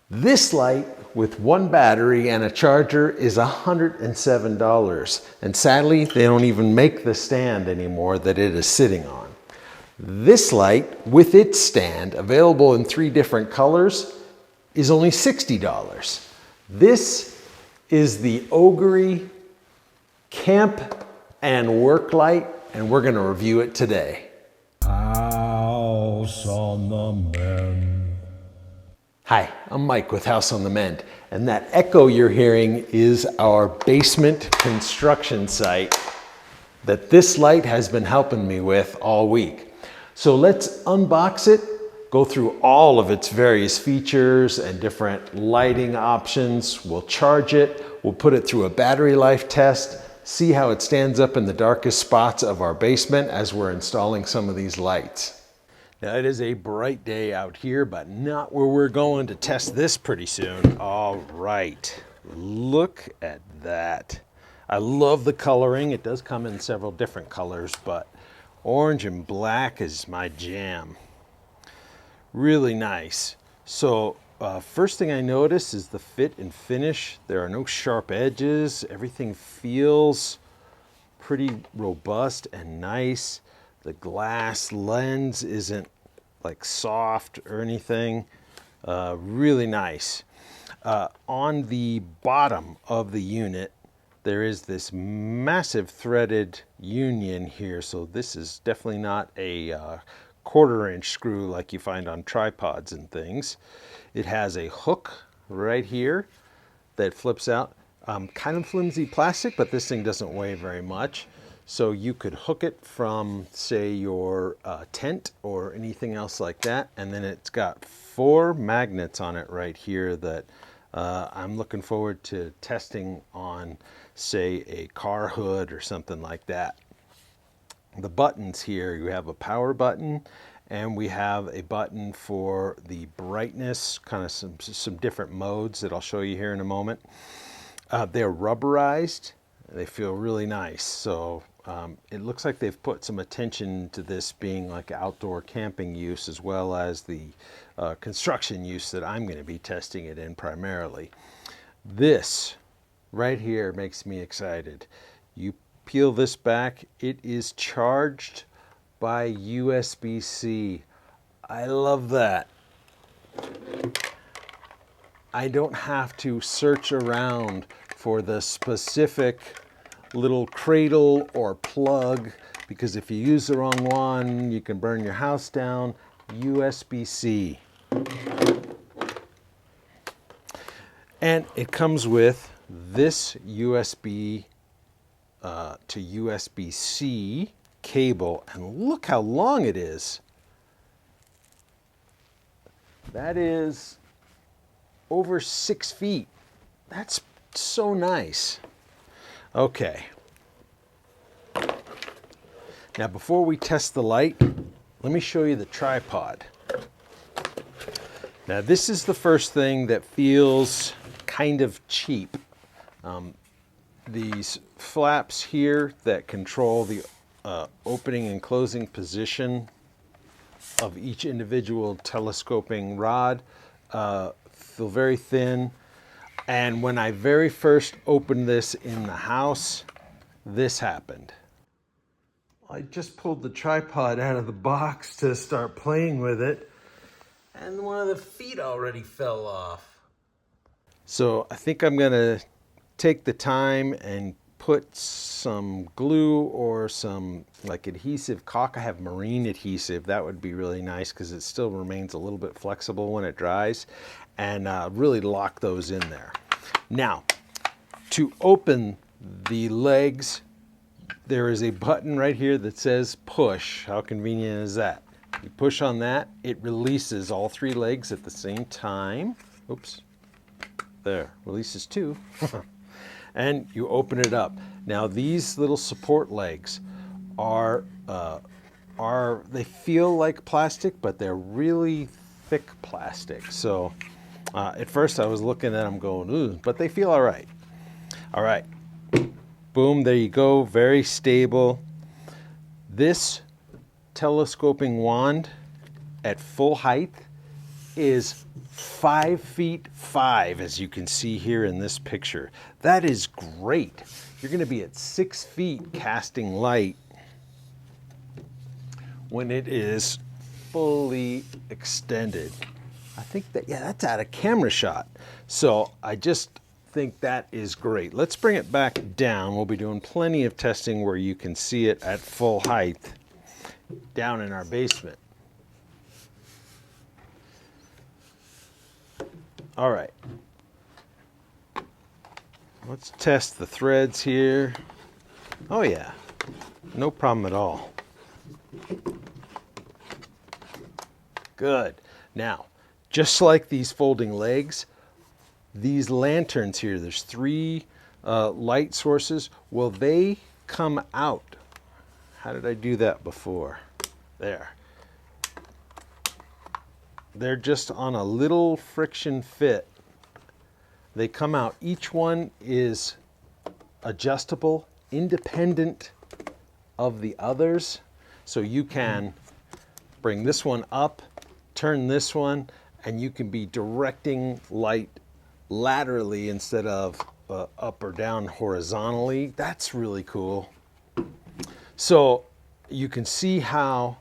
This light with one battery and a charger is $107. And sadly, they don't even make the stand anymore that it is sitting on. This light with its stand, available in 3 different colors, is only $60. This is the OGERY Camp and Work Light, and we're gonna review it today. House on the Mend. Hi, I'm Mike with House on the Mend, and that echo you're hearing is our basement construction site that this light has been helping me with all week. So let's unbox it, go through all of its various features and different lighting options. We'll charge it, we'll put it through a battery life test, see how it stands up in the darkest spots of our basement as we're installing some of these lights. Now it is a bright day out here, but not where we're going to test this pretty soon. All right, look at that. I love the coloring. It does come in several different colors, but orange and black is my jam. Really nice. So first thing I notice is the fit and finish. There are no sharp edges. Everything feels pretty robust and nice. The glass lens isn't like soft or anything. Really nice. On the bottom of the unit, there is this massive threaded union here. So this is definitely not a 1/4 inch screw like you find on tripods and things. It has a hook right here that flips out. Kind of flimsy plastic, but this thing doesn't weigh very much. So you could hook it from, say, your tent or anything else like that. And then it's got 4 magnets on it right here that I'm looking forward to testing on, say, a car hood or something like that. The buttons here, you have a power button and we have a button for the brightness, kind of some different modes that I'll show you here in a moment. They're rubberized. They feel really nice. So it looks like they've put some attention to this being like outdoor camping use as well as the construction use that I'm going to be testing it in primarily. This right here makes me excited. You peel this back, it is charged by USB-C. I love that. I don't have to search around for the specific little cradle or plug, because if you use the wrong one, you can burn your house down. USB-C. And it comes with this USB to USB-C cable, and look how long it is. That is over 6 feet. That's so nice. Okay. Now before we test the light, let me show you the tripod. Now this is the first thing that feels kind of cheap. These flaps here that control the opening and closing position of each individual telescoping rod feel very thin. And when I very first opened this in the house, this happened. I just pulled the tripod out of the box to start playing with it, and one of the feet already fell off. So I think I'm gonna take the time and put some glue or some like adhesive caulk. I have marine adhesive. That would be really nice because it still remains a little bit flexible when it dries, and really lock those in there. Now, to open the legs, there is a button right here that says push. How convenient is that? You push on that, it releases all 3 legs at the same time. Oops, there, releases 2. And you open it up. Now these little support legs are they feel like plastic, but they're really thick plastic. So at first I was looking at them going, ooh, but they feel all right. All right, boom, there you go, very stable. This telescoping wand at full height is 5'5", as you can see here in this picture. That is great. You're going to be at 6 feet casting light when it is fully extended. I think that, yeah, that's out of camera shot. So I just think that is great. Let's bring it back down. We'll be doing plenty of testing where you can see it at full height down in our basement. All right. Let's test the threads here. Oh yeah, no problem at all. Good. Now, just like these folding legs, these lanterns here, there's 3 light sources. Well, they come out. How did I do that before? There. They're just on a little friction fit. They come out. Each one is adjustable, independent of the others. So you can bring this one up, turn this one, and you can be directing light laterally instead of up or down horizontally. That's really cool. So you can see how,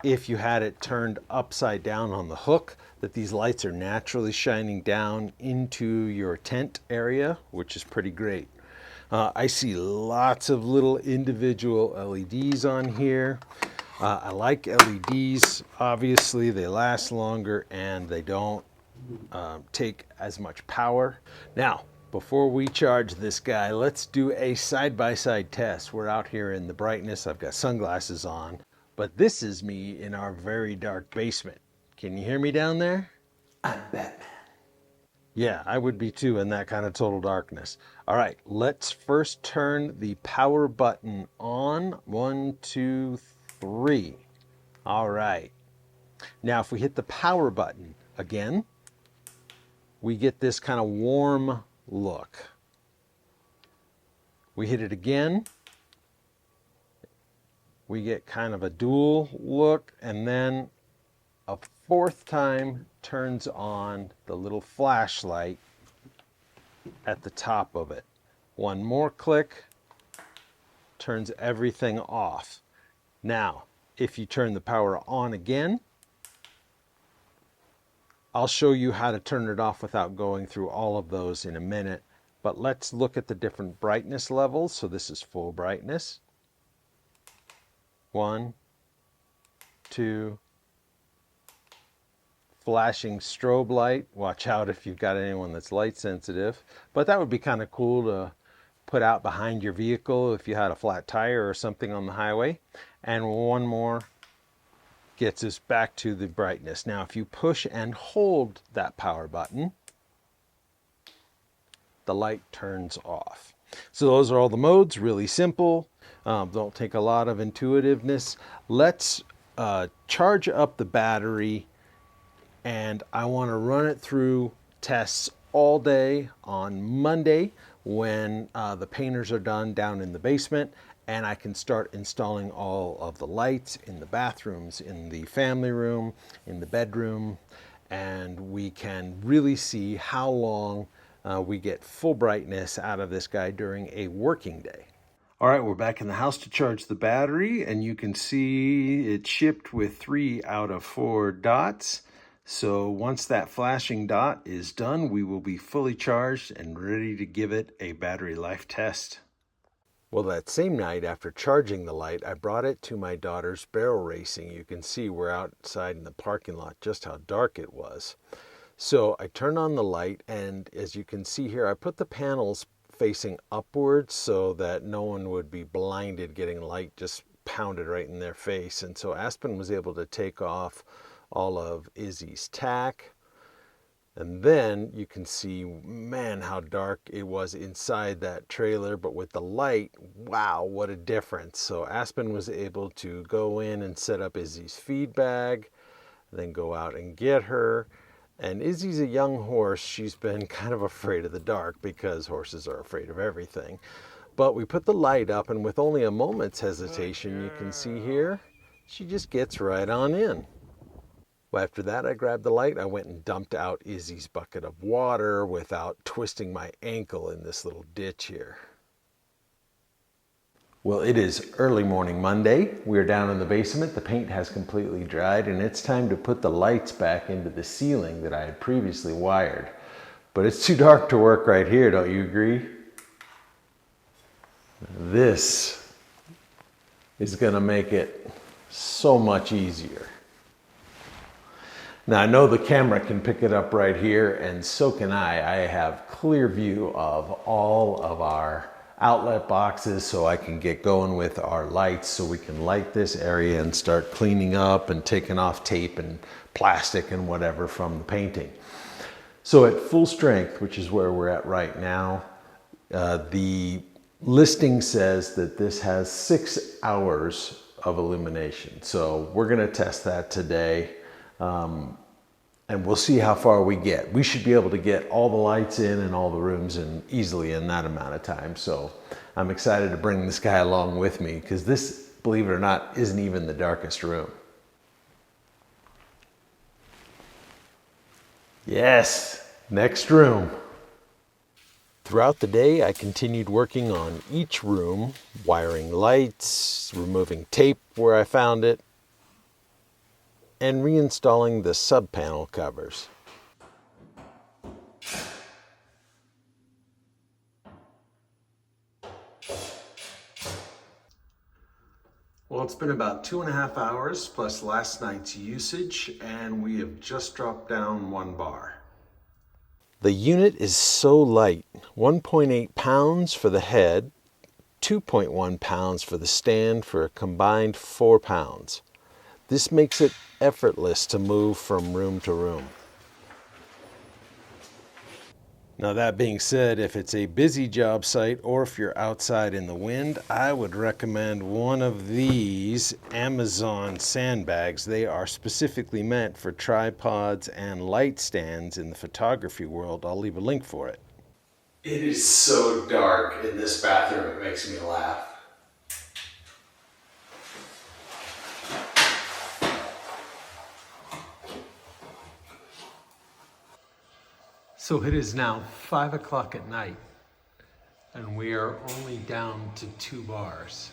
if you had it turned upside down on the hook, that these lights are naturally shining down into your tent area, which is pretty great. I see lots of little individual LEDs on here. I like LEDs. Obviously, they last longer and they don't take as much power. Now, before we charge this guy, let's do a side-by-side test. We're out here in the brightness. I've got sunglasses on, but this is me in our very dark basement. Can you hear me down there? I'm Batman. Yeah, I would be too in that kind of total darkness. All right, let's first turn the power button on. 1, 2, 3. All right. Now, if we hit the power button again, we get this kind of warm look. We hit it again, we get kind of a dual look, and then a 4th time turns on the little flashlight at the top of it. One more click turns everything off. Now, if you turn the power on again, I'll show you how to turn it off without going through all of those in a minute. But let's look at the different brightness levels. So this is full brightness. 1, 2, flashing strobe light. Watch out if you've got anyone that's light sensitive. But that would be kind of cool to put out behind your vehicle if you had a flat tire or something on the highway. And one more gets us back to the brightness. Now, if you push and hold that power button, the light turns off. So those are all the modes, really simple. Don't take a lot of intuitiveness. Let's charge up the battery, and I want to run it through tests all day on Monday when the painters are done down in the basement, and I can start installing all of the lights in the bathrooms, in the family room, in the bedroom, and we can really see how long we get full brightness out of this guy during a working day. All right, we're back in the house to charge the battery, and you can see it shipped with 3 out of 4 dots. So once that flashing dot is done, we will be fully charged and ready to give it a battery life test. Well, that same night after charging the light, I brought it to my daughter's barrel racing. You can see we're outside in the parking lot just how dark it was. So I turned on the light, and as you can see here, I put the panels facing upwards so that no one would be blinded getting light just pounded right in their face. And so Aspen was able to take off all of Izzy's tack. And then you can see, man, how dark it was inside that trailer. But with the light, wow, what a difference. So Aspen was able to go in and set up Izzy's feed bag, then go out and get her. And Izzy's a young horse. She's been kind of afraid of the dark because horses are afraid of everything. But we put the light up, and with only a moment's hesitation, you can see here, she just gets right on in. Well, after that, I grabbed the light. I went and dumped out Izzy's bucket of water without twisting my ankle in this little ditch here. Well, it is early morning Monday. We're down in the basement. The paint has completely dried, and it's time to put the lights back into the ceiling that I had previously wired. But it's too dark to work right here, don't you agree? This is going to make it so much easier. Now I know the camera can pick it up right here, and so can I. I have clear view of all of our outlet boxes, so I can get going with our lights so we can light this area and start cleaning up and taking off tape and plastic and whatever from the painting. So at full strength, which is where we're at right now, the listing says that this has 6 hours of illumination. So we're going to test that today, and we'll see how far we get. We should be able to get all the lights in and all the rooms in easily in that amount of time. So I'm excited to bring this guy along with me, because this, believe it or not, isn't even the darkest room. Yes, next room. Throughout the day, I continued working on each room, wiring lights, removing tape where I found it, and reinstalling the sub-panel covers. Well, it's been about 2.5 hours plus last night's usage, and we have just dropped down 1 bar. The unit is so light, 1.8 pounds for the head, 2.1 pounds for the stand, for a combined 4 pounds. This makes it effortless to move from room to room. Now that being said, if it's a busy job site or if you're outside in the wind, I would recommend one of these Amazon sandbags. They are specifically meant for tripods and light stands in the photography world. I'll leave a link for it. It is so dark in this bathroom, it makes me laugh. So it is now 5 o'clock at night, and we are only down to 2 bars.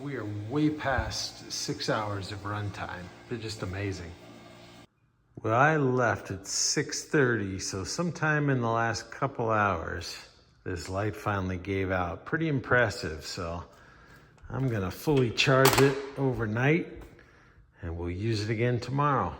We are way past 6 hours of runtime. They're just amazing. Well, I left at 6:30, so sometime in the last couple hours, this light finally gave out. Pretty impressive, so I'm gonna fully charge it overnight, and we'll use it again tomorrow.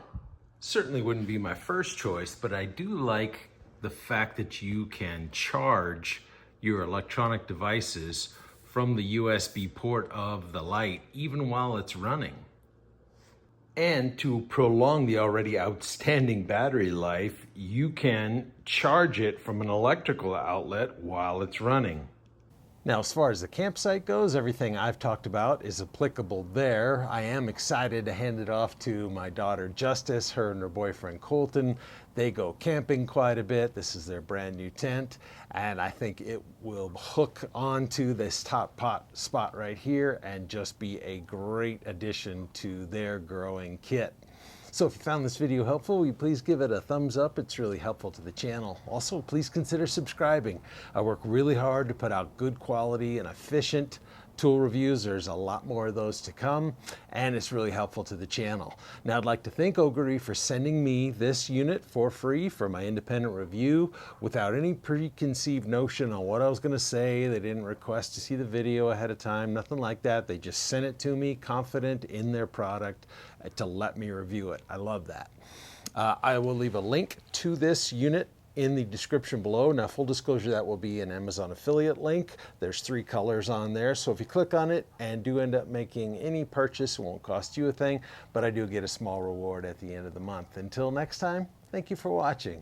Certainly wouldn't be my first choice, but I do like the fact that you can charge your electronic devices from the USB port of the light even while it's running. And to prolong the already outstanding battery life, you can charge it from an electrical outlet while it's running. Now, as far as the campsite goes, everything I've talked about is applicable there. I am excited to hand it off to my daughter Justice, her and her boyfriend Colton. They go camping quite a bit. This is their brand new tent, and I think it will hook onto this top spot right here and just be a great addition to their growing kit. So if you found this video helpful, will you please give it a thumbs up? It's really helpful to the channel. Also, please consider subscribing. I work really hard to put out good quality and efficient tool reviews. There's a lot more of those to come, and it's really helpful to the channel. Now, I'd like to thank OGERY for sending me this unit for free for my independent review without any preconceived notion on what I was going to say. They didn't request to see the video ahead of time, nothing like that. They just sent it to me, confident in their product, to let me review it. I love that. I will leave a link to this unit in the description below. Now, full disclosure, that will be an Amazon affiliate link. There's 3 colors on there, so if you click on it and do end up making any purchase, it won't cost you a thing, but I do get a small reward at the end of the month. Until next time, thank you for watching.